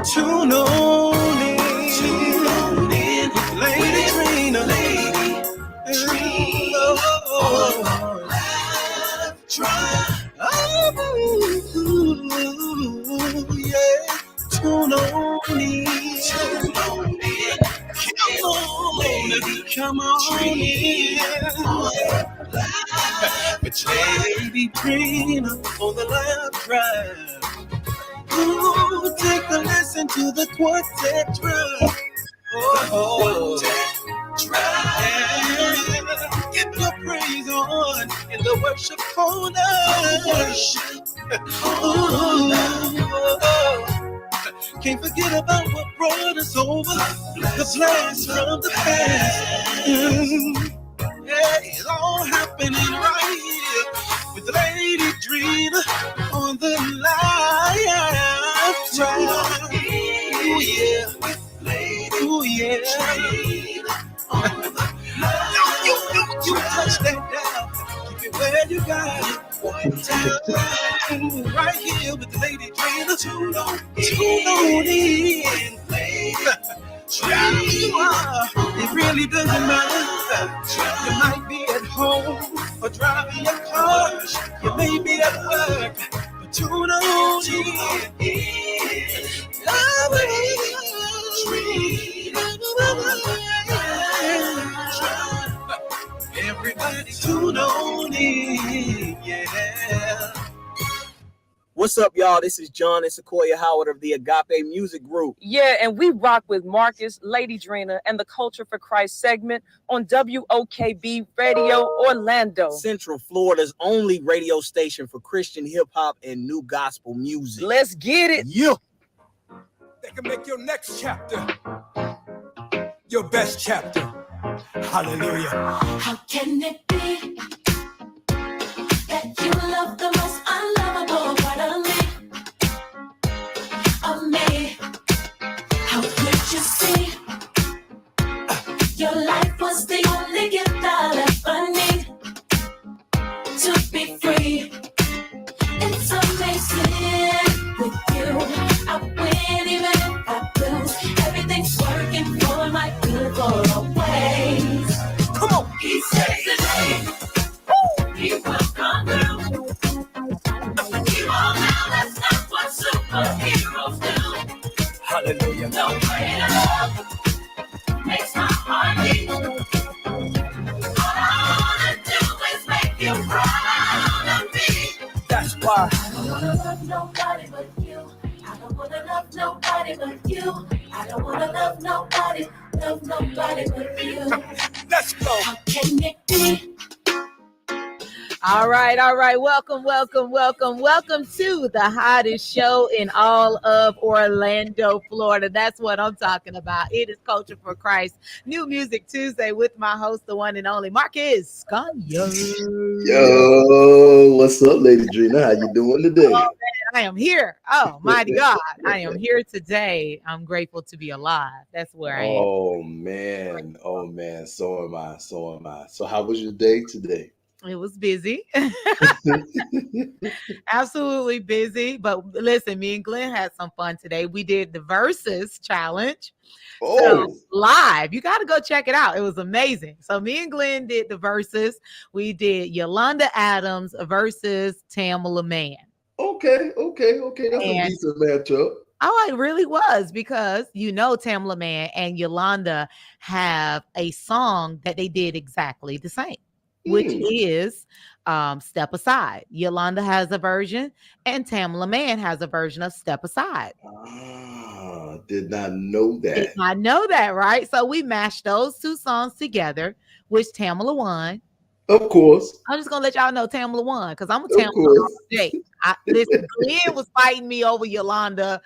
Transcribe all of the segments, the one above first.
Tune on in, Lady Trina. Yeah. Tune on in. Come on in. It's Lady Trina on the live drive. Ooh, take a listen to the quartet drive. Get your praise on in the worship corner. Can't forget about what brought us over. The blast from the past. Yeah, it's all happening right here with Lady Drina on the live drive. Ooh yeah, ooh yeah. You touch that down, keep it where you got it. One time, right here with Lady Drina. Tune on in. It really doesn't matter. You might be at home or driving your car. You may be at work, but tune on in. Everybody tune on in, yeah. What's up, y'all? This is John and Sequoia Howard of the Agape Music Group. Yeah, and we rock with Marcus, Lady Drina, and the Culture for Christ segment on WOKB Radio Orlando. Central Florida's only radio station for Christian hip-hop and new gospel music. Let's get it. Yeah. They can make your next chapter your best chapter. Hallelujah. How can it be that you love the most unlovable part of me? How could you see your life was the only gift I'll ever need to be free? It's amazing with you. I win even if I lose. Everything's working for my good for always. Come on. He saves the day. He will come through. You all know that's not what superheroes do. Hallelujah. No greater love makes my heart beat. All I wanna do is make you proud of me. That's why. I don't wanna love nobody but you. I don't wanna love nobody but you. I don't wanna love nobody but you. Let's go. How can it be? All right. Welcome to the hottest show in all of Orlando, Florida. That's what I'm talking about. It is Culture for Christ, New Music Tuesday with my host, the one and only Marcus Scania. Yo, what's up, Lady Drina? How you doing today? Oh, man, I am here. Oh, mighty God. I am here today. I'm grateful to be alive. That's where I am. Oh man. So am I. So how was your day today? It was busy. Absolutely busy. But listen, me and Glenn had some fun today. We did the Versus Challenge. So, live. You got to go check it out. It was amazing. So me and Glenn did the Versus. We did Yolanda Adams versus Tamala Mann. Okay. That's a decent matchup. Oh, it really was, because Tamala Mann and Yolanda have a song that they did exactly the same, which is Step Aside. Yolanda has a version and Tamala Mann has a version of Step Aside. Did not know that. Did not know that, right? So we mashed those two songs together, which Tamala won. Of course. I'm just going to let y'all know Tamala won, because I'm a Tamala Jake. Listen, Glenn was fighting me over Yolanda.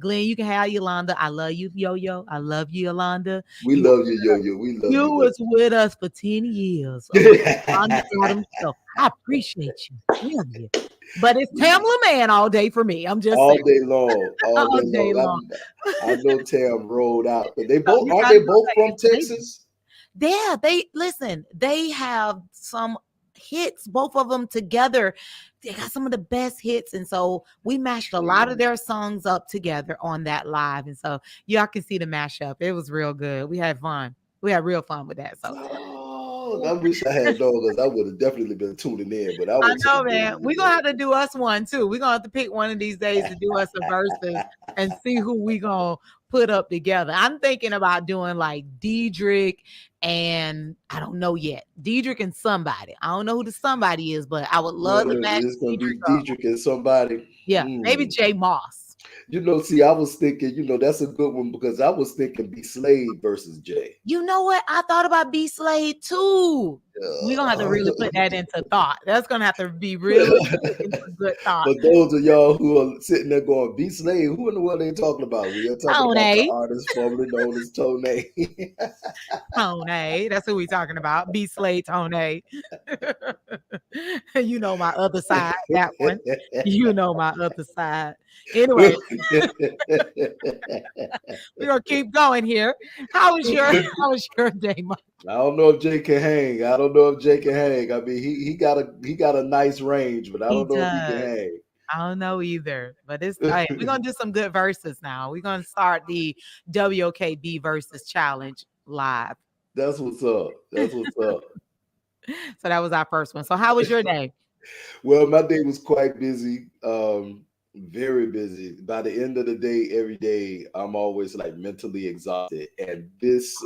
Glenn, you can have Yolanda. I love you, Yo-Yo. I love you, Yolanda. We love you, Yo-Yo. We love you. You was with us for 10 years. Yolanda Adams show. I appreciate you. Love you. But it's Tamala Mann all day for me. I'm just all saying. day long. All day long. I know Tam rolled out, but they both aren't they both from Texas? Yeah, they have some hits, both of them together. They got some of the best hits. And so we mashed a lot of their songs up together on that live. And so y'all can see the mashup. It was real good. We had fun. We had real fun with that. So I wish I had known because I would have definitely been tuning in. But I know, man. We're gonna have to do us one too. We're gonna have to pick one of these days to do us a versus and see who we gonna put up together. I'm thinking about doing like Diedrich and I don't know yet. Diedrich and somebody. I don't know who the somebody is, but I would love to match. It's gonna be Diedrich and somebody. Yeah, maybe Jay Moss. See, I was thinking, that's a good one because I was thinking B Slade versus Jay. You know what? I thought about B Slade too. We're gonna have to really put that into thought. That's gonna have to be really good thought. But those of y'all who are sitting there going, B Slade, who in the world are they talking about? We are talking about the artist formerly known as Tone. Tone, that's who we talking about. B Slade Tone. You know my other side, that one. You know my other side. Anyway, we're gonna keep going here. How was your day, Mike? I don't know if Jay can hang. I mean, he got a nice range, but I don't know if he can hang. I don't know either, but it's we're gonna do some good verses now. We're gonna start the WOKB versus challenge live. That's what's up. So that was our first one. So how was your day? Well, my day was quite busy. Very busy. By the end of the day, every day, I'm always like mentally exhausted. And this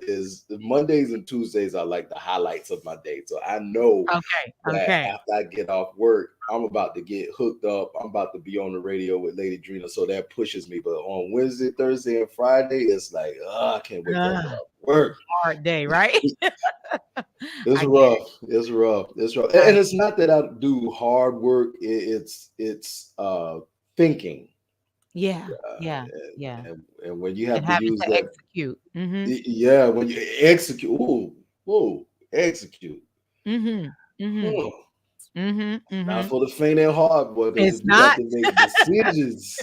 is Mondays and Tuesdays are like the highlights of my day. So I know that after I get off work, I'm about to get hooked up. I'm about to be on the radio with Lady Drina. So that pushes me. But on Wednesday, Thursday, and Friday, it's like, I can't wait to work. Hard day, right? It's rough. And it's not that I do hard work. It's thinking. Yeah. And when you have to use that, execute. Yeah, when you execute, execute. Not for the faint and hard, boy. It's not. You have to make decisions.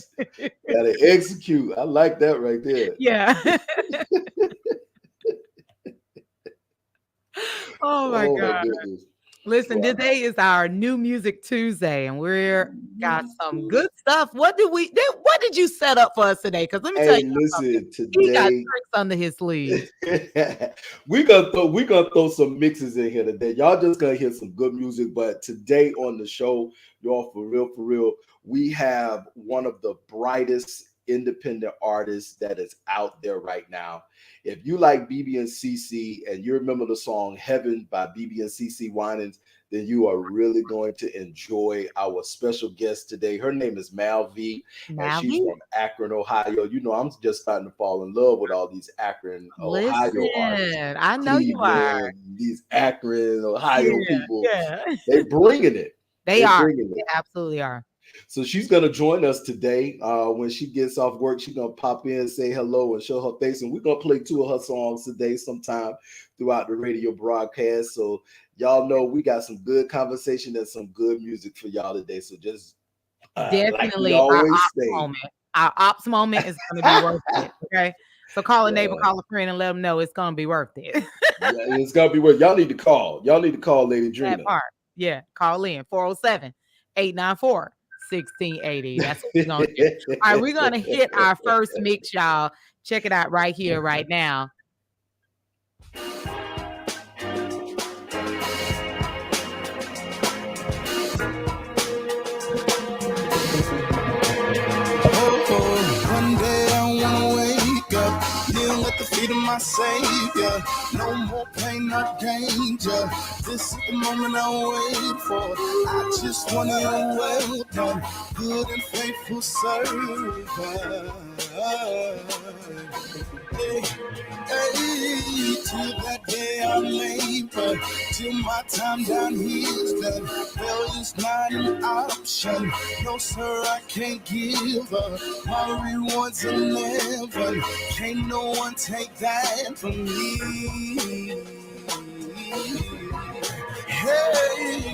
Gotta execute. I like that right there. Yeah. Oh my God. Listen, today is our New Music Tuesday, and we're got some good stuff. What did you set up for us today? Because let me tell you, listen, today he got tricks under his sleeve. we gonna throw some mixes in here today. Y'all just gonna hear some good music. But today on the show, y'all, for real, we have one of the brightest independent artists that is out there right now. If you like BB and CC and you remember the song Heaven by BB and CC Winans, then you are really going to enjoy our special guest today. Her name is Mal V, and she's from Akron, Ohio. I'm just starting to fall in love with all these Akron, Ohio artists. I know you are. These Akron, Ohio people. Yeah. They're bringing it. They absolutely are. So she's going to join us today. When she gets off work, she's going to pop in, say hello, and show her face. And we're going to play 2 of her songs today sometime throughout the radio broadcast. So y'all know we got some good conversation and some good music for y'all today. So just definitely our ops moment is going to be worth it. Okay. So call a neighbor, call a friend, and let them know it's going to be worth it. Yeah, it's going to be worth it. Y'all need to call. Lady Drina. That part. Yeah. Call in 407-894-1680. That's what we're gonna do. All right, we're gonna hit our first mix, y'all. Check it out right here, right now. One day I wanna wake up, kneel at the feet of my Savior. No more pain, not danger. This is the moment I wait for. I just want to well done, good and faithful servant. Hey, till that day I labor, till my time down here is done. Hell is not an option. No, sir, I can't give up. My rewards in heaven. Can't no one take that from me. Hey,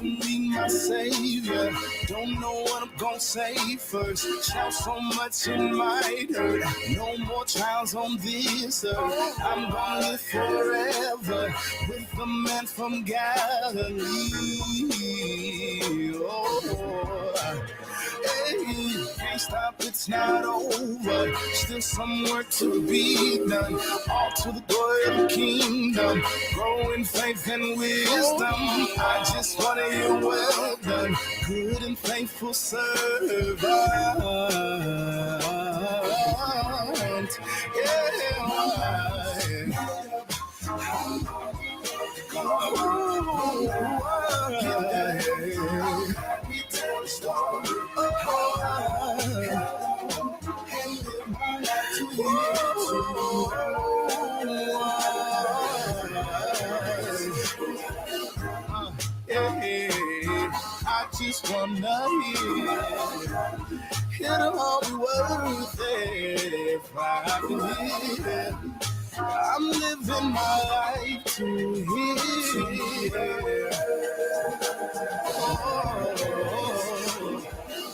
can be my savior. Don't know what I'm gonna say first. Shout so much it might hurt. No more trials on this earth. I'm gonna live forever with the man from Galilee. Oh, hey, can't stop, it's not over. Still some work to be done. All to the glory of the kingdom. Grow in faith and wisdom. I just want to hear well done. Good and faithful servant. I just wanna hear it'll all be worth it if I can hear. I'm living my life to hear.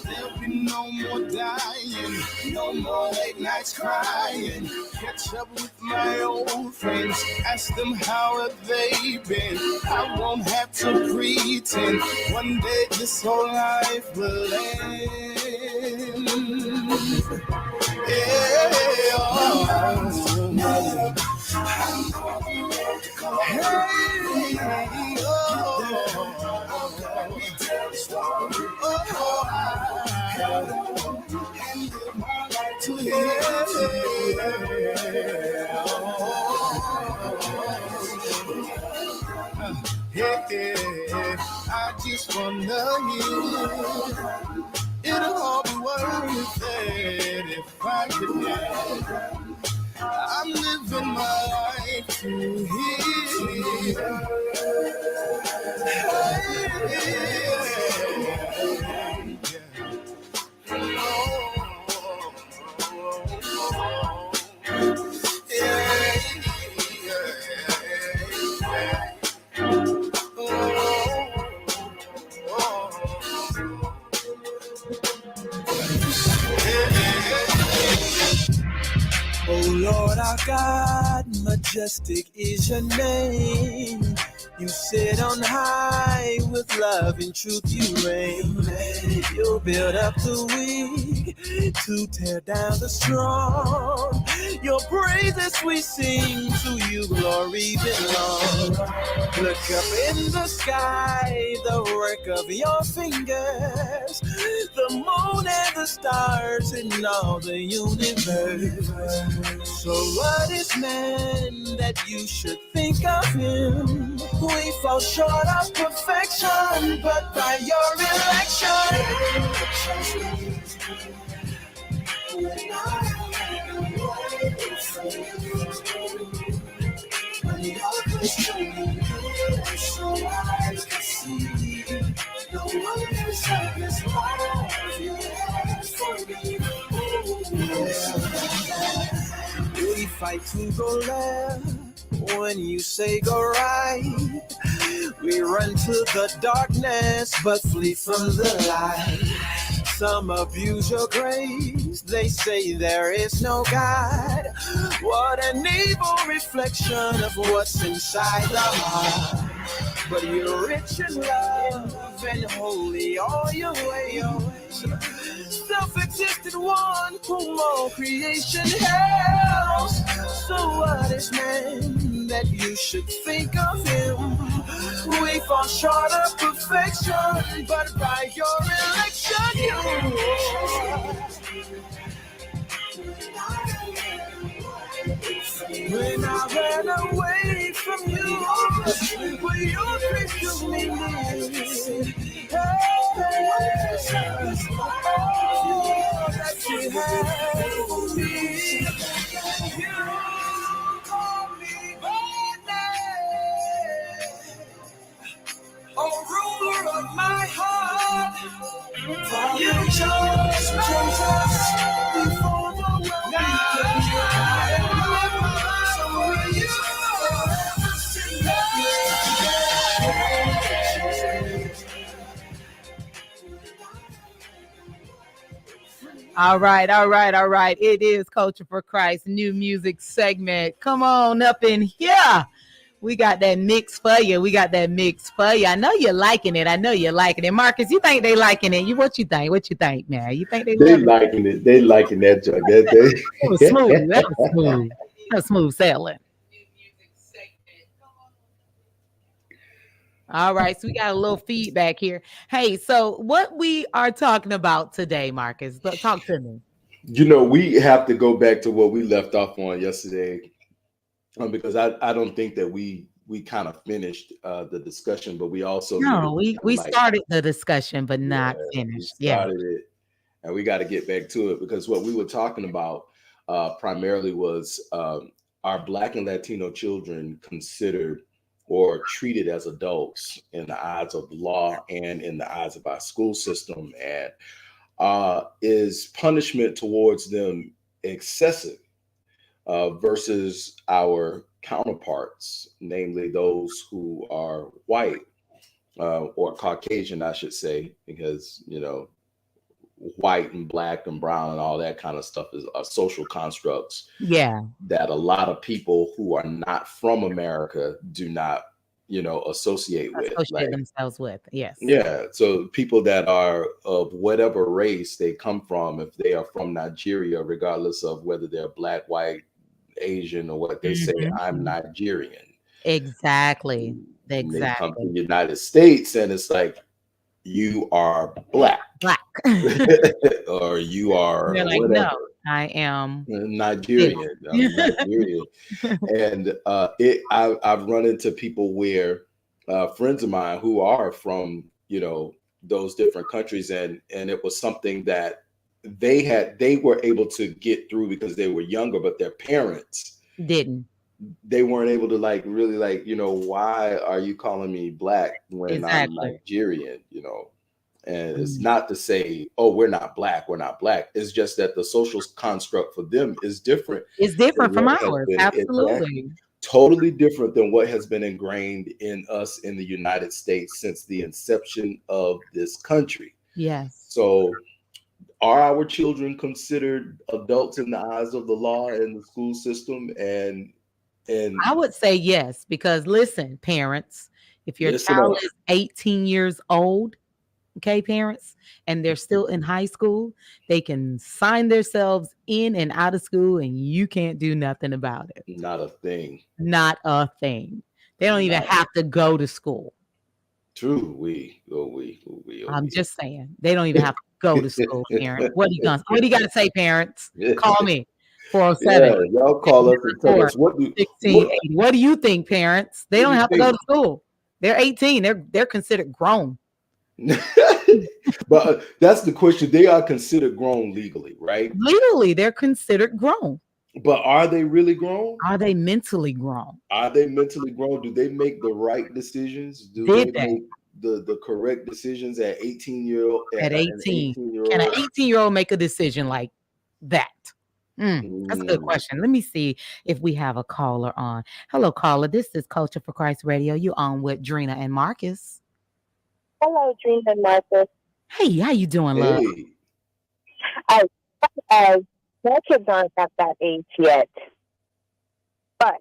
There'll be no more dying, no more late nights crying. Catch up with my old friends, ask them how have they been. I won't have to pretend, one day this whole life will end. Yeah, I just wanna hear it'll all be worth it if I could hear. I'm living my life to hear. Oh Lord our God, majestic is your name. You sit on high, with love and truth you reign. You build up the weak to tear down the strong. Your praises we sing, to you glory belongs. Look up in the sky, the work of your fingers, the moon and the stars and all the universe. So what is man that you should think of him? We fall short of perfection, but by your election. We fight to go left when you say go right. We run to the darkness but flee from the light. Some abuse your grace, they say there is no God. What an evil reflection of what's inside the heart. But you're rich in love and holy all your ways. Self-existent one whom all creation hails. So what is man that you should think of him? We fall short of perfection, but by your election you. When I ran away from you, will you rescue me? Oh, that you have for me. You call me by name, oh ruler of my heart. For you chose us before the world began. So will you All right, all right, all right. It is Culture for Christ, new music segment. Come on up in here. We got that mix for you. We got that mix for you. I know you're liking it. I know you're liking it. Marcus, you think they liking it? What you think? What you think, man? You think they They love it? liking it. They liking that joint. That was smooth. That was smooth. That was smooth sailing. All right, so we got a little feedback here. Hey, so what we are talking about today, Marcus? Talk to me. We have to go back to what we left off on yesterday, because I don't think that we kind of finished the discussion, but we also No, needed we to, started the discussion, but not we finished. Yeah. started it, and we got to get back to it, because what we were talking about primarily was, are Black and Latino children considered or treated as adults in the eyes of the law and in the eyes of our school system, and is punishment towards them excessive versus our counterparts, namely those who are white or Caucasian, I should say, because white and Black and brown and all that kind of stuff are social constructs. Yeah. That a lot of people who are not from America do not, associate themselves with. Yes. Yeah. So people that are of whatever race they come from, if they are from Nigeria, regardless of whether they're Black, white, Asian, or what they say, I'm Nigerian. Exactly. And they come to the United States and it's like, you are Black. Or you are They're like, whatever. no, I am Nigerian. I'm Nigerian. And I've run into people where friends of mine who are from, those different countries, and it was something that they were able to get through because they were younger, but their parents didn't. They weren't able to why are you calling me Black when I'm Nigerian, And it's not to say, oh, we're not Black. It's just that the social construct for them is different. It's different from ours. Absolutely. Totally different than what has been ingrained in us in the United States since the inception of this country. Yes. So are our children considered adults in the eyes of the law and the school system? And I would say yes, because listen, parents, if your child is 18 years old, okay, parents, and they're still in high school, they can sign themselves in and out of school and you can't do nothing about it. Not a thing. Not a thing. They don't even have to go to school. True. I'm just saying. They don't even have to go to school, parents. What do you got to say, parents? Call me. 407. Yeah, y'all call us and tell us what do you think, parents? They don't have to go to school. They're 18. They're considered grown. But that's the question. They are considered grown legally, right? Legally, they're considered grown. But are they really grown? Are they mentally grown? Do they make the right decisions? Do they make the correct decisions at 18-year-old? At 18. Can an 18-year-old make a decision like that? That's a good question. Let me see if we have a caller on. Hello, caller. This is Culture for Christ Radio. You on with Drina and Marcus. Hello, Drina and Marcus. Hey, how you doing, love? My kids aren't at that age yet. But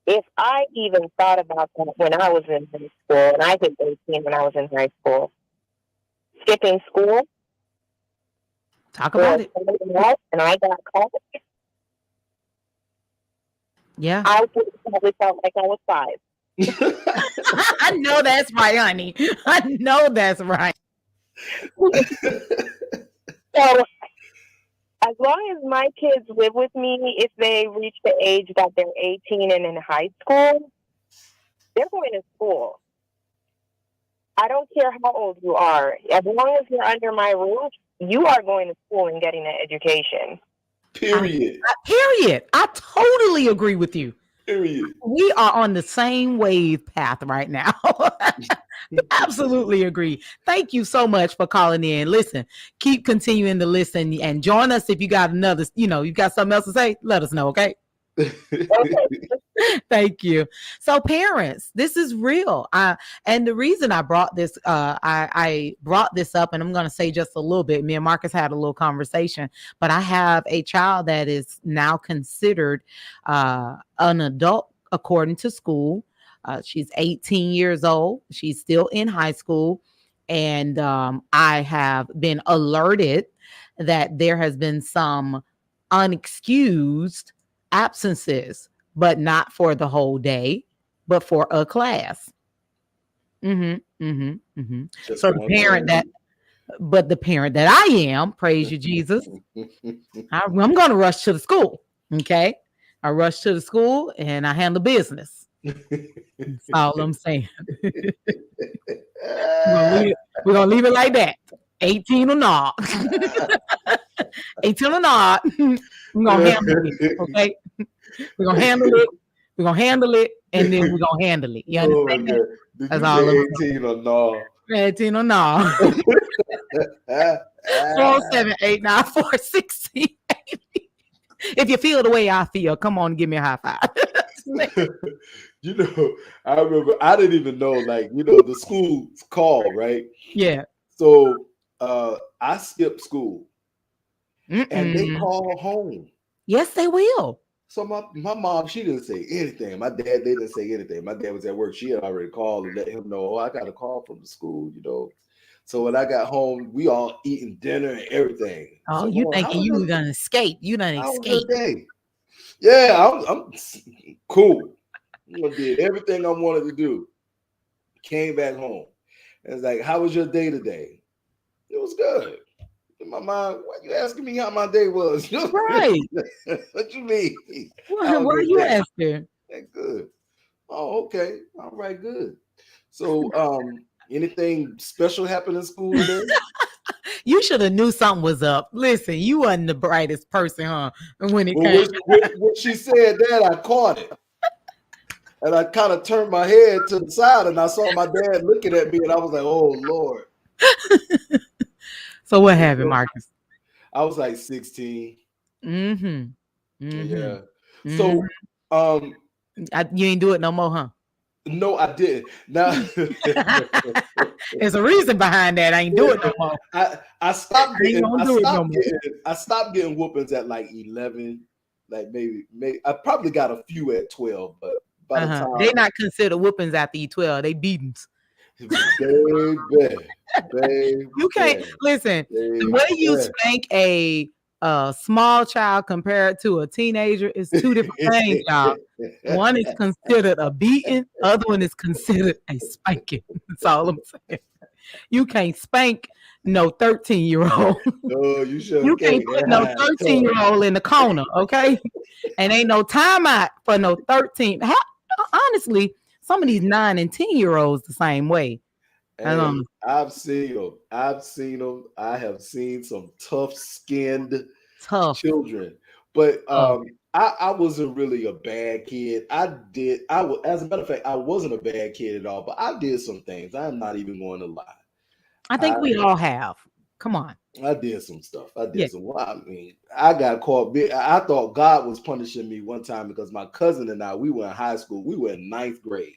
if I even thought about that when I was in high school, and I was 18 when I was in high school, skipping school. Talk about it. And I got caught. Yeah. I probably felt like I was 5. I know that's right, honey. I know that's right. So, as long as my kids live with me, if they reach the age that they're 18 and in high school, they're going to school. I don't care how old you are. As long as you're under my roof, you are going to school and getting an education. Period. Period. I totally agree with you. Period. We are on the same wave path right now. Absolutely agree. Thank you so much for calling in. Listen, keep continuing to listen and join us if you got another, you got something else to say, let us know, okay? Thank you. So, parents, this is real. And the reason I brought this, I brought this up, and I'm going to say just a little bit. Me and Marcus had a little conversation, but I have a child that is now considered an adult according to school. She's 18 years old. She's still in high school, and I have been alerted that there has been some unexcused absences, but not for the whole day, but for a class. So the parent that I am, praise you, Jesus, I'm going to rush to the school. Okay. I rush to the school and I handle business. That's all I'm saying. We're going to leave it like that. 18 or not. 18 or not. We're going to handle it. Okay. We're going to handle it. We're going to handle it. And then we're going to handle it. You understand? Did That's you all say I'm 18 or no? 18 or no. 4789416. If you feel the way I feel, come on and give me a high five. You know, I remember I didn't even know, like, you know, the school's call, right? Yeah. So I skipped school and they call home. Yes, they will. So my mom, she didn't say anything. My dad, they didn't say anything. My dad was at work. She had already called and let him know, oh, I got a call from the school, you know. So when I got home, we all eating dinner and everything. Oh, so you thinking you were gonna escape? You done escape? Yeah, I'm cool. I did everything I wanted to do. Came back home. And it's like, how was your day today? It was good. In my mind, why you asking me how my day was? Right. What you mean? Why are you asking? Good. Oh, okay. All right, good. So anything special happened in school today? You should have knew something was up. Listen, you wasn't the brightest person, huh? When it came. When she said that, I caught it. And I kind of turned my head to the side and I saw my dad looking at me and I was like, oh, Lord. So what happened, Marcus? I was like 16. Yeah. So you ain't do it no more, huh? No, I didn't. Now there's a reason behind that. I ain't doing it no more. I stopped getting whoopings at like 11. Like maybe I probably got a few at 12, but by the time they not considered whoopings after 12, they beatings. Baby. You can't listen. The way you spank a small child compared to a teenager is two different things, y'all. One is considered a beating, other one is considered a spanking. That's all I'm saying. You can't spank no 13-year-old. No, you sure you can't put no 13-year-old in the corner, okay? And ain't no timeout for no 13. Honestly, some of these 9 and 10-year-olds the same way. Hey, I've seen them. I have seen some tough-skinned children. But I wasn't really a bad kid. As a matter of fact, I wasn't a bad kid at all, but I did some things. I'm not even going to lie. I think we all have. Come on. I did some stuff. I got caught. I thought God was punishing me one time because my cousin and I, we were in high school. We were in 9th grade.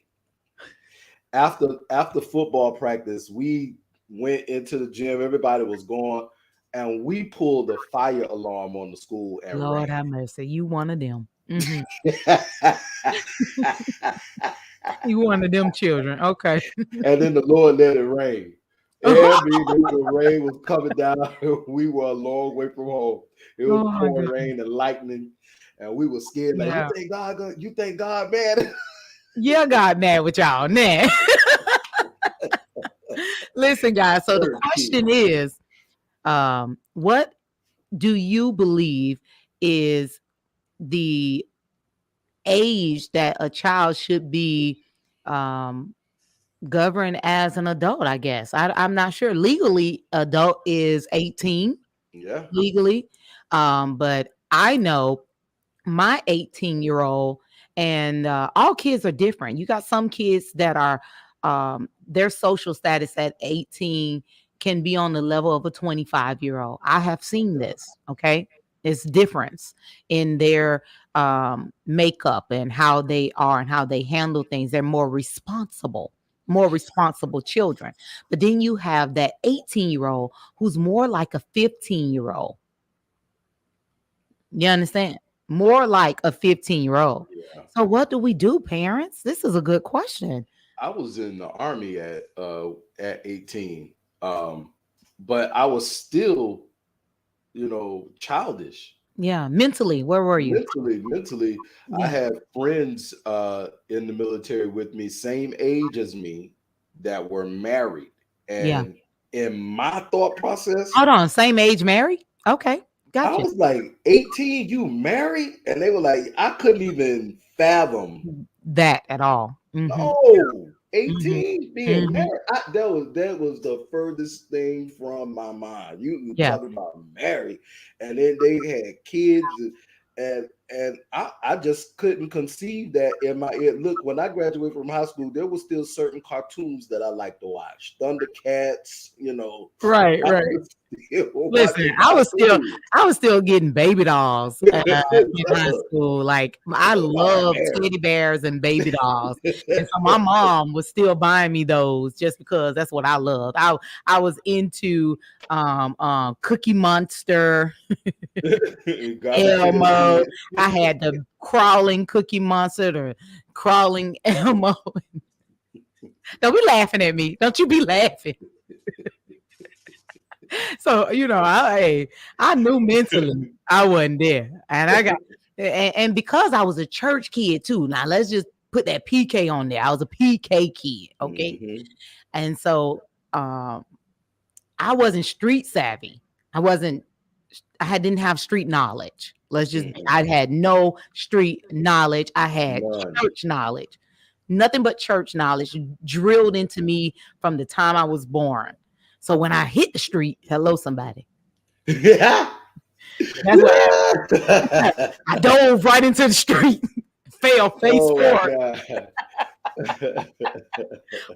After football practice, we went into the gym. Everybody was gone, and we pulled the fire alarm on the school. And Lord have mercy, you one of them. You one of them children, okay? And then the Lord let it rain. The rain was coming down. We were a long way from home. It was pouring rain and lightning, and we were scared. Like, you think God mad? Yeah, God mad with y'all, nah. Listen, guys. So the question is, what do you believe is the age that a child should be governed as an adult? I guess I'm not sure. Legally, adult is 18. Yeah, legally. But I know my 18-year-old, and all kids are different. You got some kids that are their social status at 18 can be on the level of a 25-year-old. I have seen this. Okay. It's difference in their makeup and how they are and how they handle things. They're more responsible children. But then you have that 18-year-old who's more like a 15-year-old. You understand? More like a 15-year-old. Yeah. So what do we do, parents? This is a good question. I was in the army at 18, but I was still, childish. Yeah, mentally, where were you? Mentally, I Yeah. had friends in the military with me, same age as me, that were married, Yeah. and in my thought process, Hold on, same age, Mary? Okay, I gotcha. was like, 18, you married? And they were like, I couldn't even fathom. That at all. Mhm. No, Mhm. 18 being Mhm. married. That was the furthest thing from my mind. You Yeah. talking about married, and then they had kids, and I just couldn't conceive that in my ear. Look, when I graduated from high school, there was still certain cartoons that I liked to watch. Thundercats, Right, I right. was still Listen, watching I cartoons. was still getting baby dolls in high school. Like I love Barbaric. teddy bears and baby dolls. And so my mom was still buying me those just because that's what I loved. I was into Cookie Monster, God protect them Elmo. kids. I had the crawling Cookie Monster, the crawling Elmo. Don't be laughing at me. Don't you be laughing. So I knew mentally I wasn't there, and and because I was a church kid too. Now let's just put that PK on there. I was a PK kid, okay, Mhm. and so um, I wasn't street savvy. I wasn't. Didn't have street knowledge. Mhm. I had no street knowledge. I had None. church knowledge, nothing but church knowledge drilled into me from the time I was born. So when I hit the street, hello somebody. Yeah. That's what happened. I dove right into the street, fell face Oh my forward. God.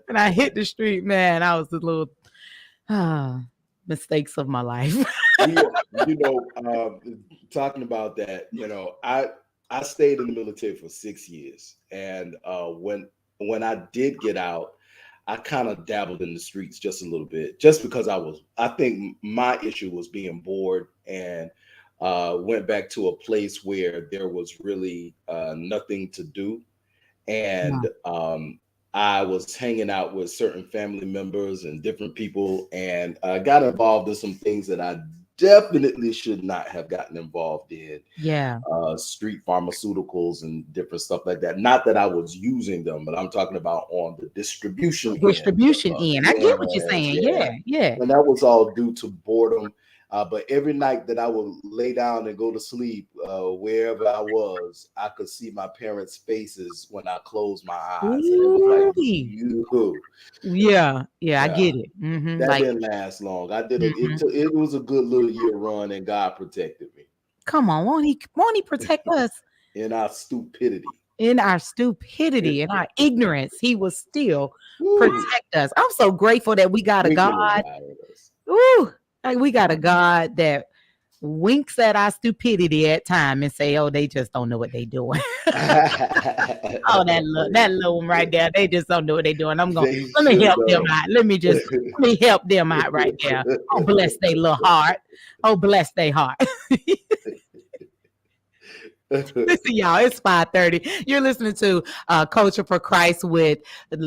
When I hit the street, man, I was the little mistakes of my life. you, talking about that, I stayed in the military for 6 years, and when I did get out, I kind of dabbled in the streets just a little bit, just because I think my issue was being bored, and went back to a place where there was really nothing to do, and I was hanging out with certain family members and different people, and got involved in some things that I definitely should not have gotten involved in. Yeah. Street pharmaceuticals and different stuff like that. Not that I was using them, but I'm talking about on the distribution end. Distribution end. I get what you're saying. Yeah. Yeah, yeah. And that was all due to boredom. But every night that I would lay down and go to sleep, wherever I was, I could see my parents' faces when I closed my eyes, and it was like, Ooh-wee. you. Yeah, I Yeah, get it. that Like, didn't last long. I did mhm. it was a good little year run, and God protected me Come on, won't he protect us in our stupidity. in our stupidity and our ignorance? He will still Woo. protect us. I'm so grateful that we got a Winking God. and guiding us. Ooh, like we got a God that winks at our stupidity at time and say, "Oh, they just don't know what they doing." Oh, that little one right there, they just don't know what they doing. They Let me sure help them don't. out. Let me help them out right there. Oh, bless they little heart. Oh, bless they heart. Listen, y'all, it's 5:30. You're listening to Culture for Christ with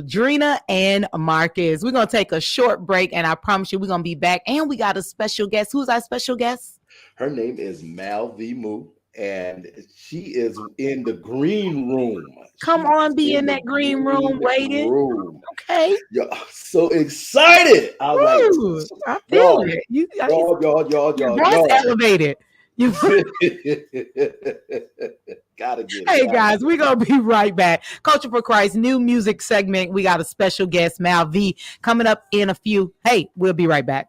Drina and Marcus. We're going to take a short break, and I promise you we're going to be back. And we got a special guest. Who's our special guest? Her name is Mal V. Moo, and she is in the green room. Come She on, is be in the that green room waiting. room. Okay. You're so excited. I was Ooh, like, I feel y'all, it. Your voice y'all. elevated. Gotta get it. Hey guys, we're gonna be right back. Culture for Christ, new music segment. We got a special guest, Mal V, coming up in a few. Hey, we'll be right back.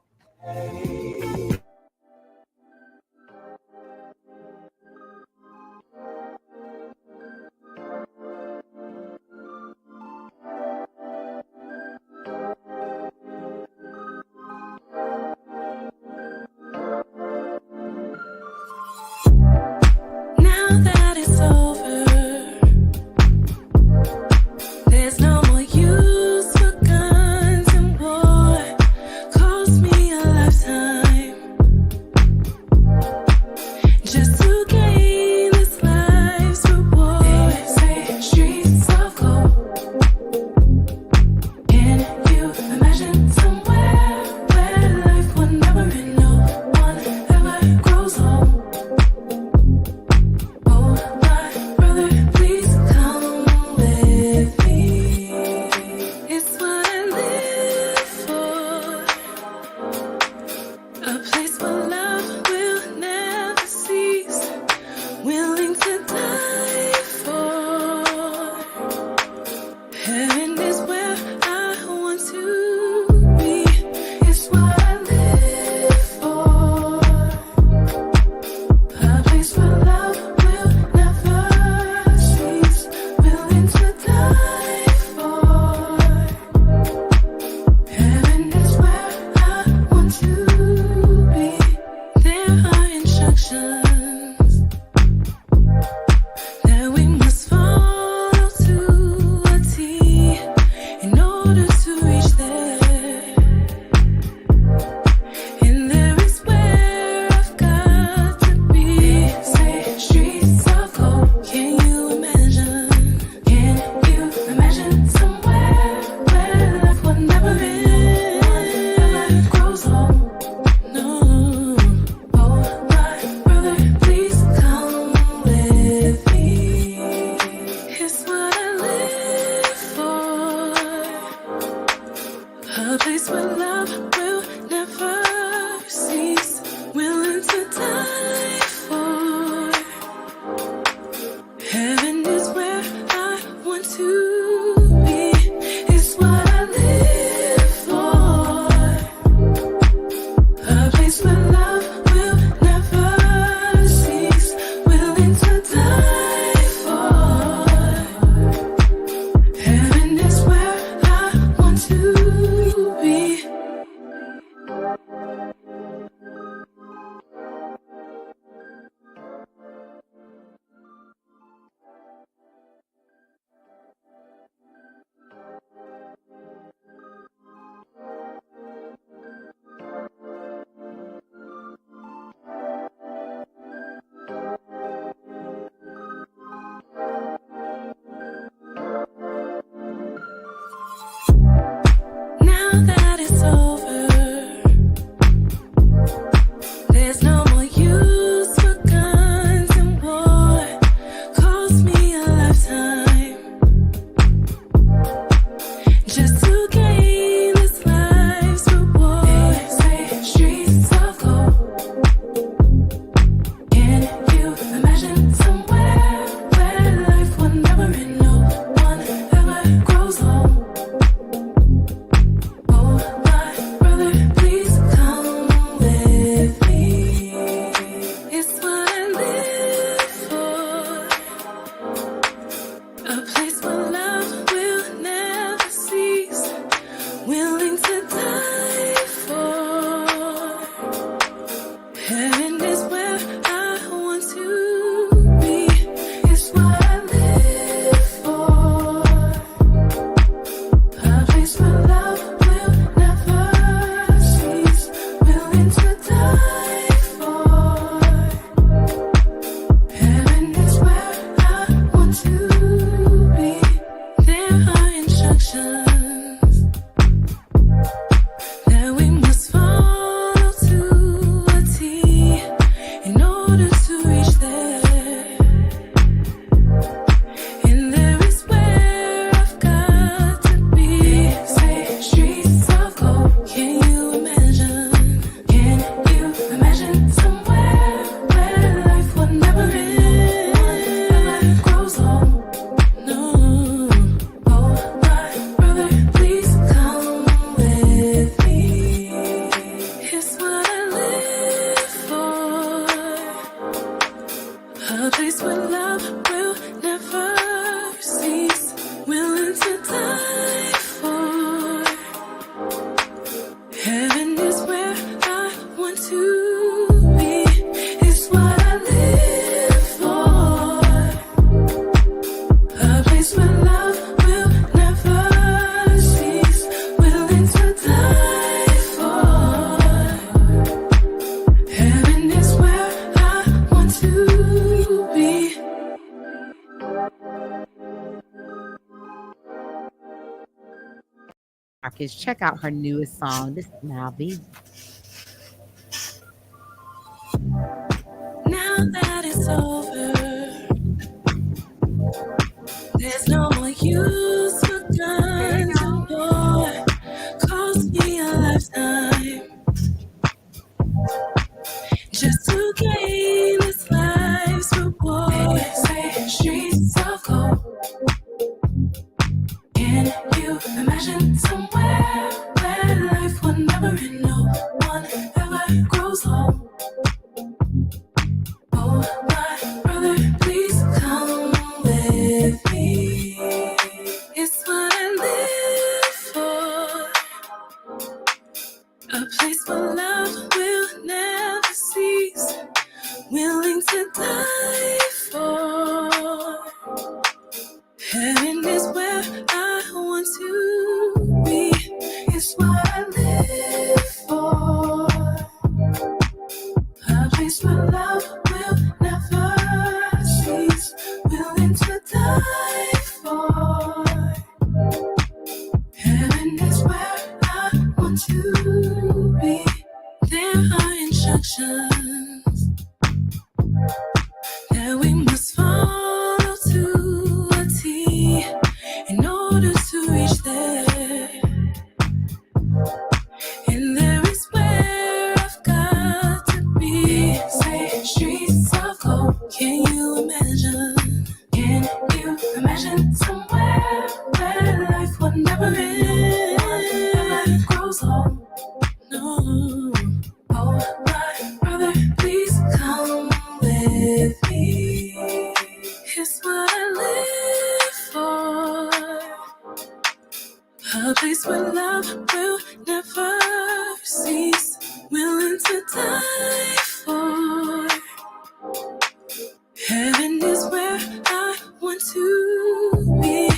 Marcus. Check out her newest song. This is Malvi. Now that it's over, there's no more use for guns and war. Cost me a lifetime just to gain this life's reward. They say streets of gold. Can you imagine somewhere where life will never end? No one ever grows old. Oh, my brother, please come with me. It's what I live for. A place where love will never cease. Willing to die for. Heaven is where I want to be. It's what I live for. A place where love will never cease. Willing to die for. Heaven is where I want to be. There are instructions that we must follow to a T in order to reach there. And there is where I've got to be. Say streets of gold. Can you imagine? Can you imagine somewhere where life will never end? Never grows old. No. Oh, my brother, please come with me. It's what I live for. A place where love will never cease. Willing to die for. Heaven is where I want to be.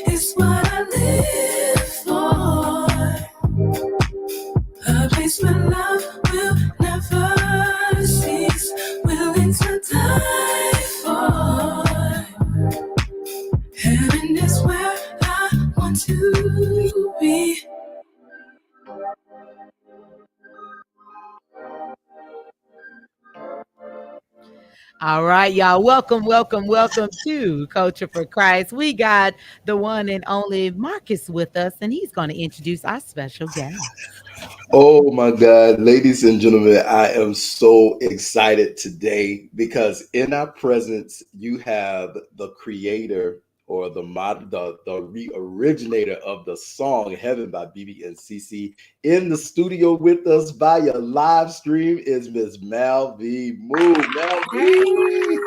It's what I live for. A place where love will never cease. Willing to die for. Heaven is where I want to be. All right, y'all. Welcome to Culture for Christ. We got the one and only Marcus with us, and he's going to introduce our special guest. Oh my God, ladies and gentlemen, I am so excited today because in our presence, you have the creator or the originator of the song Heaven by BB and CC. In the studio with us via live stream is Miss Malvi Moo. Malvi!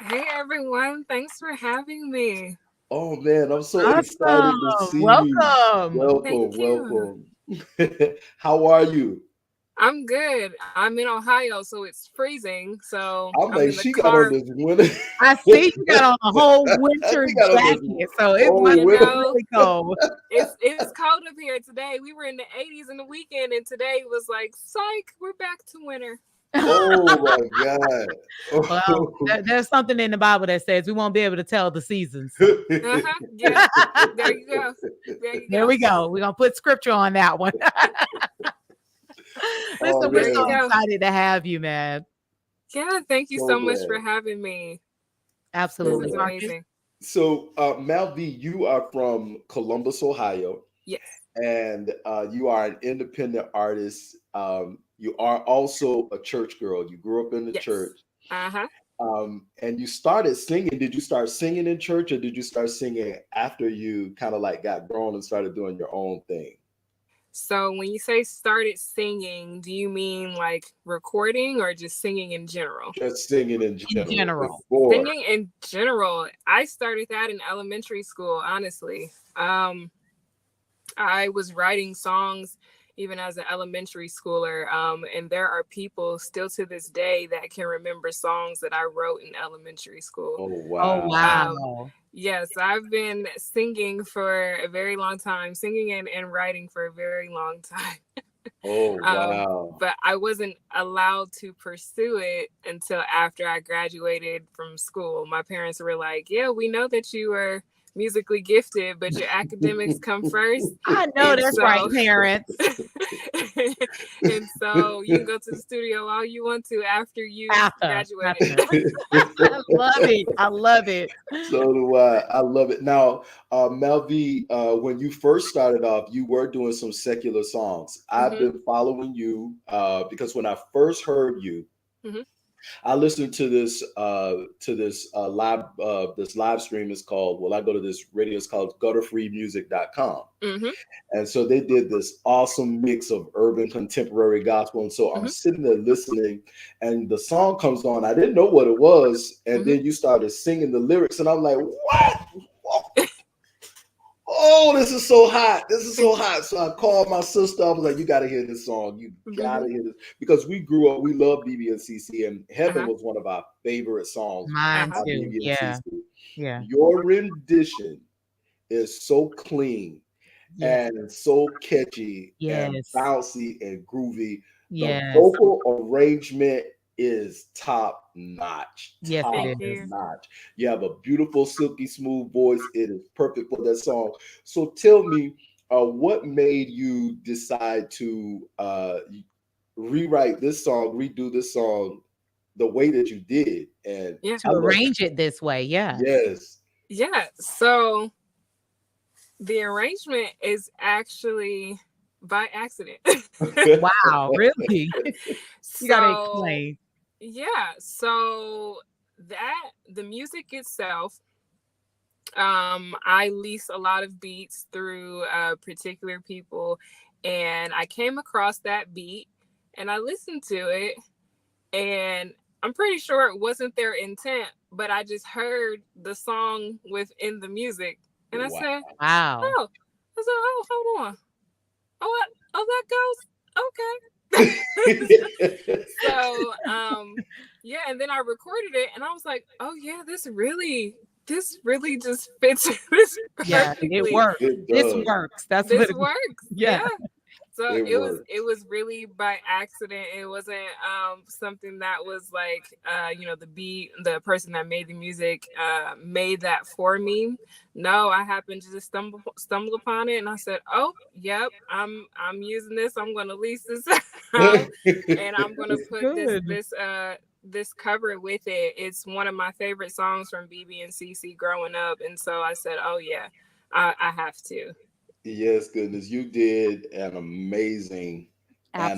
Hey everyone, thanks for having me. Oh man, I'm so Awesome. excited to see Welcome. you. Thank Welcome. How are you? I'm good. I'm in Ohio, so it's freezing. So I'm I'm like, in the she got car. on this winter. I see you got on a whole winter She got on this jacket, so it whole must be winter. really cold. It's cold up here today. We were in the 80s in the weekend, and today was like, psych, we're back to winter. Oh my God. Well, there's something in the Bible that says we won't be able to tell the seasons. Yeah. There you go. There we go. We're going to put scripture on that one. Listen, we're so excited to have you, man. Yeah, thank you so much glad. for having me. Absolutely. This is amazing. So, Malvi, you are from Columbus, Ohio. Yes. And you are an independent artist. You are also a church girl. You grew up in the church. Uh-huh. And you started singing. Did you start singing in church, or did you start singing after you kind of like got grown and started doing your own thing? So when you say started singing, do you mean like recording or just singing in general? Just singing in general. Singing in general. I started that in elementary school, honestly. I was writing songs even as an elementary schooler. And there are people still to this day that can remember songs that I wrote in elementary school. Oh, wow. Oh, wow. Yes, I've been singing for a very long time, singing and writing for a very long time. Oh, wow. But I wasn't allowed to pursue it until after I graduated from school. My parents were like, yeah, we know that you were musically gifted, but your academics come first. I know that's right, parents. And so you can go to the studio all you want to after you graduated. I love it. I love it. So do I. I love it. Now, Mel V, when you first started off, you were doing some secular songs. I've been following you because when I first heard you, I listened to this live stream. Is called, well, I go to this radio, it's called gutterfreemusic.com. And so they did this awesome mix of urban contemporary gospel. And so I'm sitting there listening, and the song comes on. I didn't know what it was. And then you started singing the lyrics, and I'm like, what? Oh, this is so hot. This is so hot. So I called my sister. I was like, you got to hear this song. You got to hear this. Because we grew up, we love BB and CC, and Heaven was one of our favorite songs. Mine too. BB and CC. Yeah. Your rendition is so clean and so catchy and bouncy and groovy. The vocal arrangement is top notch. Yes, top notch. You have a beautiful, silky smooth voice. It is perfect for that song. So tell me, what made you decide to rewrite this song, redo this song the way that you did, and to arrange it this way? So the arrangement is actually by accident. Wow, really? You gotta explain. Yeah, so the music itself, I lease a lot of beats through particular people, and I came across that beat and I listened to it, and I'm pretty sure it wasn't their intent, but I just heard the song within the music, and I said, wow. Oh, I said, oh, hold on. Oh, that goes okay. So and then I recorded it, and I was like, oh yeah, this really just fits this perfectly. It works. This works. This works. Yeah. So it was really by accident. It wasn't something that was like the person that made the music made that for me. No, I happened to just stumble upon it, and I said, "Oh, yep, I'm using this. I'm going to lease this out, and I'm going to put this cover with it." It's one of my favorite songs from BB and CC growing up, and so I said, "Oh yeah, I have to." Yes, goodness, you did an amazing job,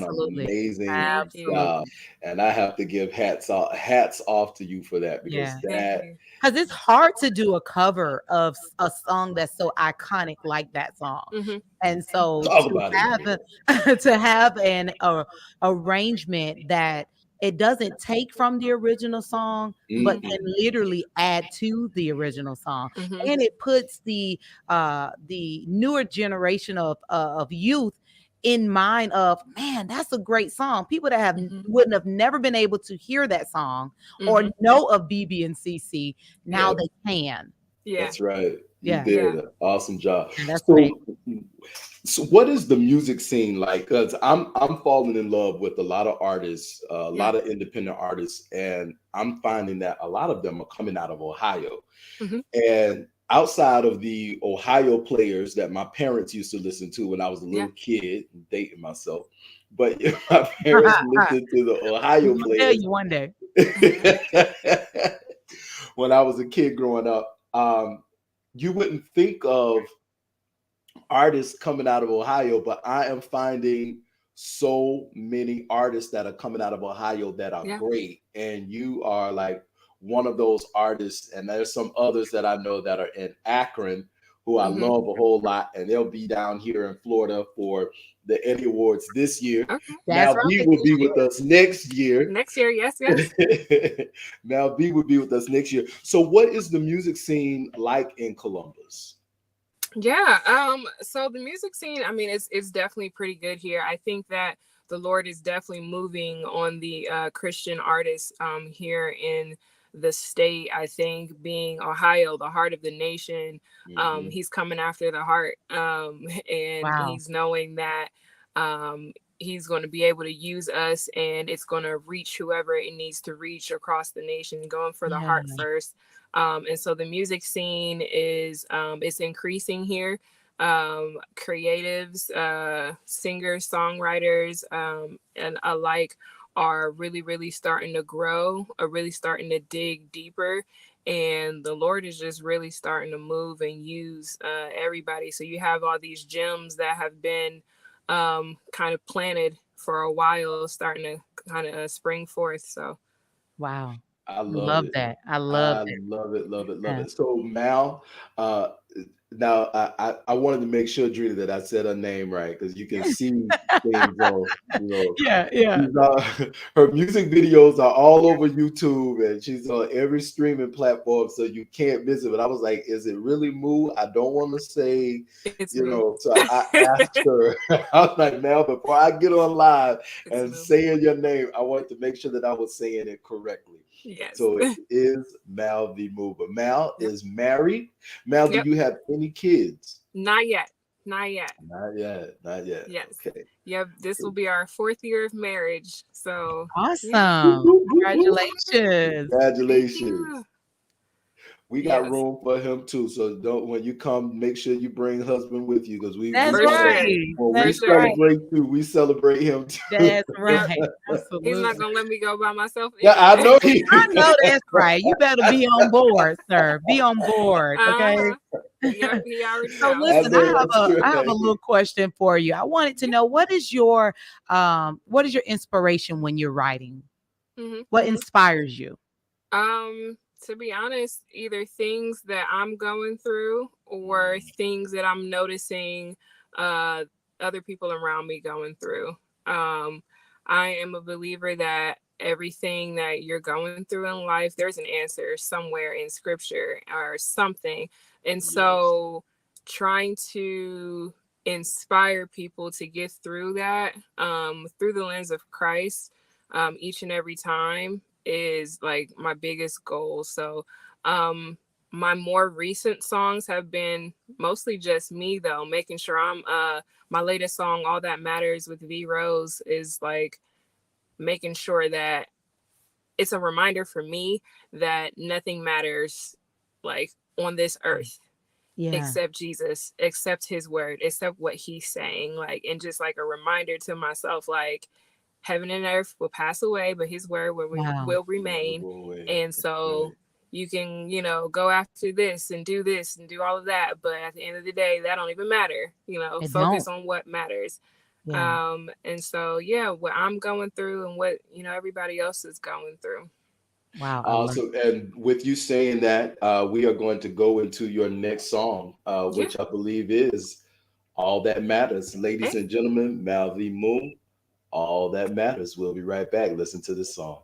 and I have to give hats off to you for that, because because it's hard to do a cover of a song that's so iconic like that song, and so to have an arrangement that it doesn't take from the original song, but can literally add to the original song, and it puts the newer generation of youth in mind of, man, that's a great song. People that wouldn't have never been able to hear that song or know of BB and CC, now they can. Yeah, that's right. You did an awesome job. That's So what is the music scene like? Because I'm falling in love with a lot of artists, a lot of independent artists, and I'm finding that a lot of them are coming out of Ohio. And outside of the Ohio players that my parents used to listen to when I was a little kid, dating myself, but my parents listened to the Ohio players. I'll tell you one day. When I was a kid growing up, you wouldn't think of artists coming out of Ohio, but I am finding so many artists that are coming out of Ohio that are great. And you are like one of those artists. And there's some others that I know that are in Akron who I love a whole lot. And they'll be down here in Florida for the Emmy Awards this year. Now B will be with us next year. Next year, yes. Now B will be with us next year. So what is the music scene like in Columbus? Yeah, so the music scene, I mean, it's definitely pretty good here. I think that the Lord is definitely moving on the Christian artists here in the state. I think, being Ohio, the heart of the nation, he's coming after the heart, and he's knowing that he's going to be able to use us, and it's going to reach whoever it needs to reach across the nation, going for the heart first. And so the music scene is it's increasing here. Creatives, singers, songwriters, and alike are really starting to grow, are really starting to dig deeper. And the Lord is just really starting to move and use everybody. So you have all these gems that have been kind of planted for a while, starting to kind of spring forth. So, wow. I love Love it. that. I love I that. love it, love it, love Yeah. it. So Mal, now I wanted to make sure, Drita, that I said her name right because you can see things on, Yeah, yeah. she's, her music videos are all over YouTube and she's on every streaming platform, so you can't miss it. But I was like, is it really Moo? I don't want to say, it's me. So I asked her, I was like, Mal, before I get on live and Moo. saying your name, I wanted to make sure that I was saying it correctly. Yes. So it is Mal the Mover. Mal is married. Mal, do Yep. you have any kids? Not yet. Not yet. Not yet. Not yet. Yes. Okay. Yep. This will be our 4th year of marriage. So Awesome. Congratulations. Congratulations. We got Yes. room for him too. So don't, when you come, make sure you bring husband with you because That's For sure. right. when That's we right. celebrate you, we celebrate him too. That's Yep. right. He's not Absolutely. gonna let me go by myself Yeah, I anyway. know he. I know that's right. You better be on board, sir. Be on board. Okay. Yep, he already So knows. I listen, know that's I have a right. little question for you. I wanted to know what is your inspiration when you're writing? Mhm. What inspires you? To be honest, either things that I'm going through or things that I'm noticing uh other people around me going through. I am a believer that everything that you're going through in life, there's an answer somewhere in scripture or something. And so trying to inspire people to get through that through the lens of Christ each and every time is like my biggest goal. So my more recent songs have been mostly just me though, making sure I'm my latest song, All That Matters with V Rose, is like making sure that it's a reminder for me that nothing matters like on this earth Yeah. except Jesus, except his word, except what he's saying. Like, and just like a reminder to myself, like, heaven and earth will pass away, but his word Wow. will remain. And so you can, go after this and do all of that. But at the end of the day, that don't even matter. It Focus don't. on what matters. Yeah. And so, yeah, what I'm going through and what, everybody else is going through. Wow. I love So, and with you saying that, we are going to go into your next song, which I believe is All That Matters. Ladies and gentlemen, Malvi Moon, All That Matters. We'll be right back. Listen to this song.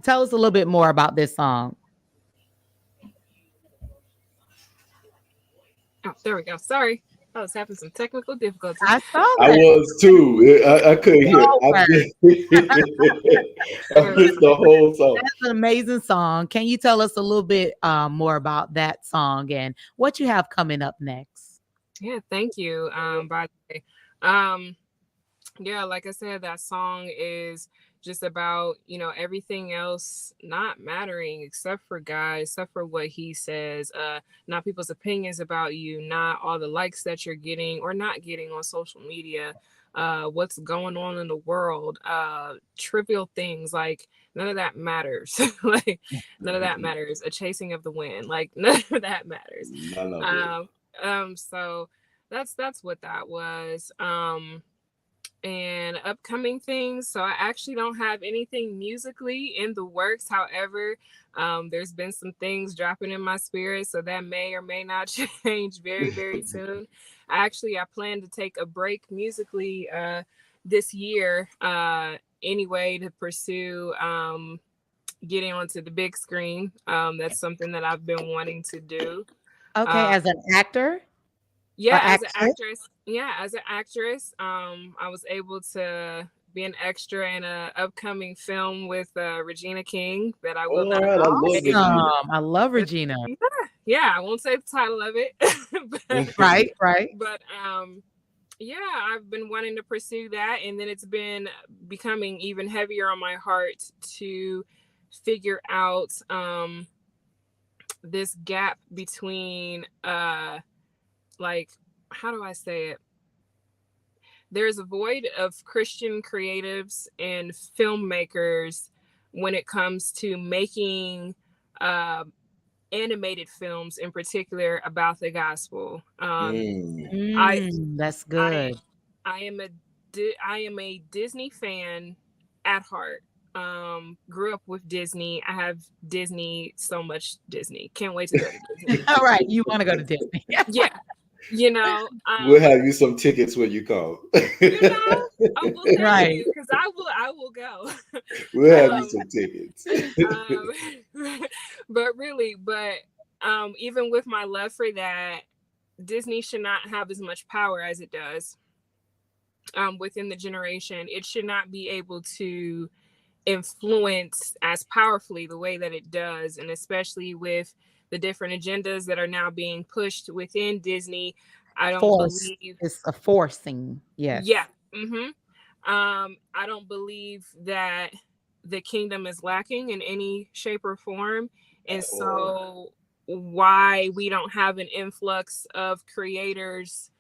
Tell us a little bit more about this song. Oh, there we go. Sorry. I was having some technical difficulties. I saw I that. was too. I couldn't hear. I missed the whole song. That's an amazing song. Can you tell us a little bit more about that song and what you have coming up next? Yeah, thank you. By the way, yeah, like I said, that song is just about, everything else not mattering except for God, except for what he says, not people's opinions about you, not all the likes that you're getting or not getting on social media, what's going on in the world, trivial things, like none of that matters. Like none of that matters. A chasing of the wind, like none of that matters. None of it. So that's what that was. And upcoming things. So I actually don't have anything musically in the works. However, there's been some things dropping in my spirit, so that may or may not change very, very soon. I plan to take a break musically this year anyway, to pursue getting onto the big screen. That's something that I've been wanting to do. Okay, as an actor? Yeah, as an actress. Yeah, as an actress, I was able to be an extra in an upcoming film with Regina King that I will not. Right, I love Regina. I love Regina. Yeah, I won't say the title of it. But, right. But yeah, I've been wanting to pursue that, and then it's been becoming even heavier on my heart to figure out this gap between like, how do I say it? There's a void of Christian creatives and filmmakers when it comes to making animated films, in particular, about the gospel. That's good. I am a Disney fan at heart. Grew up with Disney. I have Disney, so much Disney. Can't wait to go to Disney. All right, you want to go to Disney? Yeah. We'll have you some tickets when you come. Right, because I will go. We'll have you some tickets. But even with my love for that, Disney should not have as much power as it does within the generation. It should not be able to influence as powerfully the way that it does, and especially with the different agendas that are now being pushed within Disney. I don't believe it's a forcing. Yes. Yeah. I don't believe that the kingdom is lacking in any shape or form. And so why we don't have an influx of creators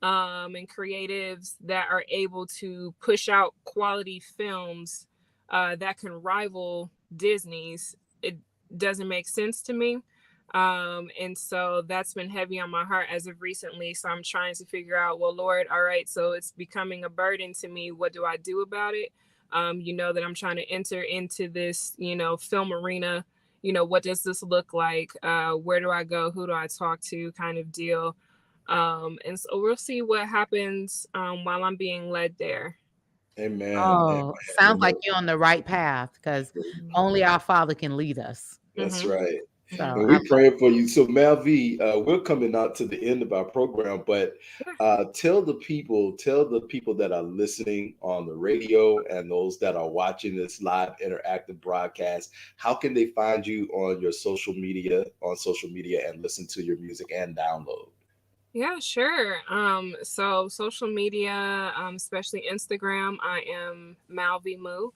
and creatives that are able to push out quality films that can rival Disney's, it doesn't make sense to me. And so that's been heavy on my heart as of recently. So I'm trying to figure out, well, Lord, all right, so it's becoming a burden to me. What do I do about it? That I'm trying to enter into this, film arena. What does this look like? Where do I go? Who do I talk to? Kind of deal. And so we'll see what happens while I'm being led there. Amen. Oh, sounds like you're on the right path, because only our Father can lead us. That's right. So and we're praying for you. So Malvi, we're coming out to the end of our program, but tell the people that are listening on the radio and those that are watching this live interactive broadcast, how can they find you on your social media and listen to your music and download? Yeah, sure. So social media, especially Instagram, I am Malvi Moo.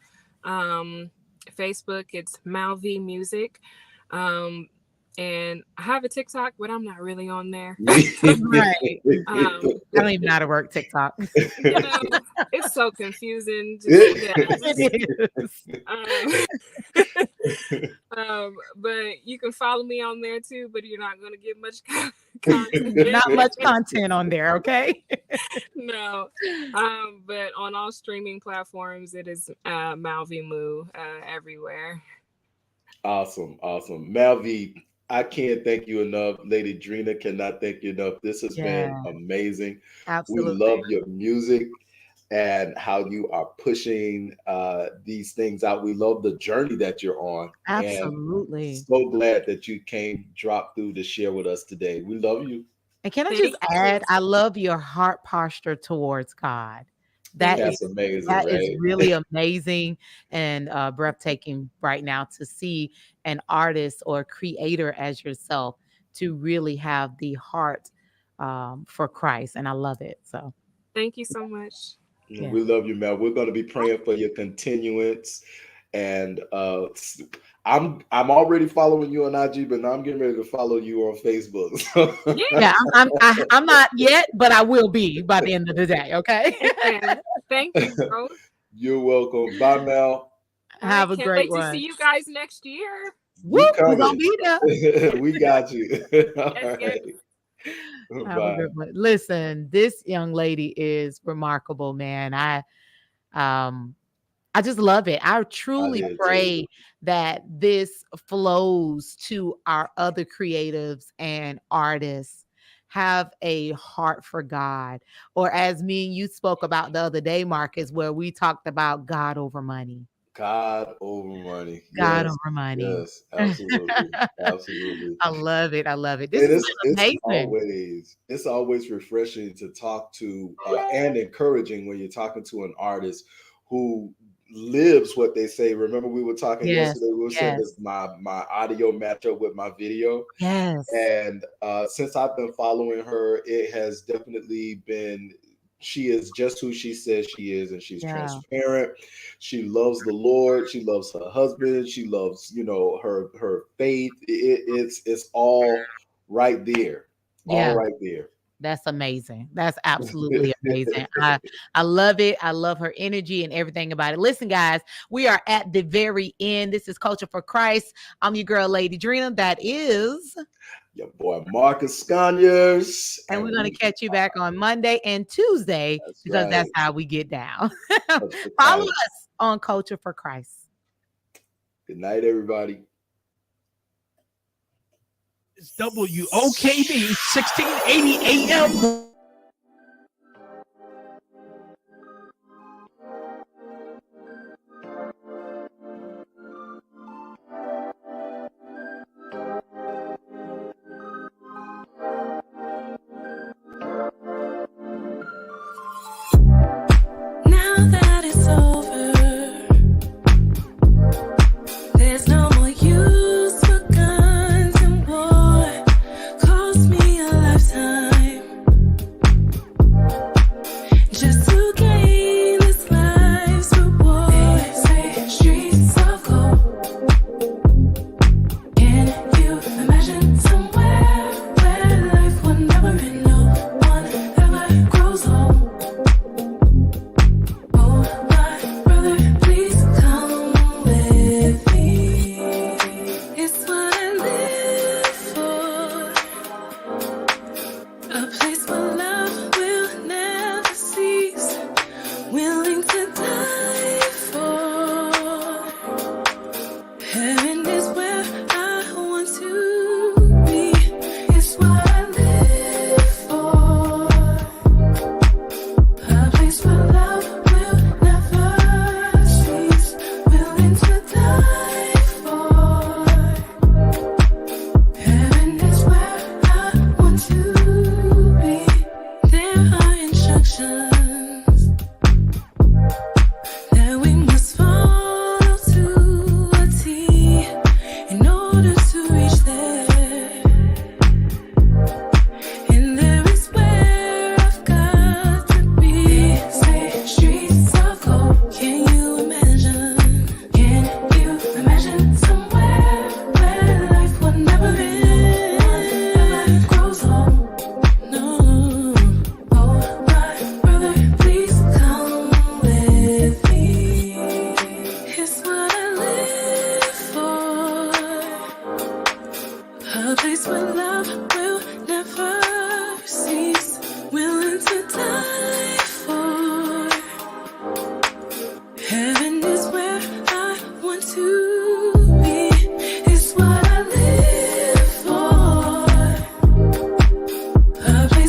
Facebook, it's Malvi Music. And I have a TikTok, but I'm not really on there. Right. I don't even know how to work TikTok. It's so confusing. But you can follow me on there too, but you're not going to get much content. Not much content on there, okay? No. But on all streaming platforms, it is Malvi Moo everywhere. Awesome. Malvi, I can't thank you enough. Lady Drina cannot thank you enough. This has been amazing. Absolutely. We love your music. and how you are pushing these things out. We love the journey that you're on. Absolutely. And so glad that you dropped through to share with us today. We love you. And can I just add, I love your heart posture towards God. That's amazing. That right? is really amazing and breathtaking right now to see an artist or creator as yourself to really have the heart for Christ. And I love it. So thank you so much. Yeah. We love you, Mel. We're going to be praying for your continuance. And I'm already following you on IG, but now I'm getting ready to follow you on Facebook. Yeah, I'm not yet, but I will be by the end of the day. Okay. Thank you, bro. You're welcome. Bye, Mel. Have a can't great wait one. to see you guys next year. We're gonna be there. We got you. All right. Have a good one. Listen, this young lady is remarkable, man. I just love it. I truly pray that this flows to our other creatives and artists. Have a heart for God. Or as me and you spoke about the other day, Marcus, where we talked about God over money. God over money. God over money. Yes, absolutely. Absolutely. I love it. I love it. This is amazing. It's always refreshing to talk to and encouraging when you're talking to an artist who lives what they say. Remember, we were talking yesterday. We were saying this my audio match up with my video. Yes. And since I've been following her, it has definitely been. She is just who she says she is, and she's transparent. She loves the Lord. She loves her husband. She loves, her faith. It's all right there. All right there. That's amazing. That's absolutely amazing. I love it. I love her energy and everything about it. Listen, guys, we are at the very end. This is Culture for Christ. I'm your girl, Lady Drina. That is your boy, Marcus Scaniers. And we're going to catch you back on Monday and Tuesday because that's how we get down. Follow us on Culture for Christ. Good night, everybody. It's WOKB 1680 AM. Now that it's over, there's no more use for guns and war. Cost me a lifetime just to gain this life's reward. They say streets of gold. Can you imagine somewhere where life will never end? No one ever grows old. It's what I live for. A place where love will never cease. Willing to die for. Heaven is where I want to be. It's what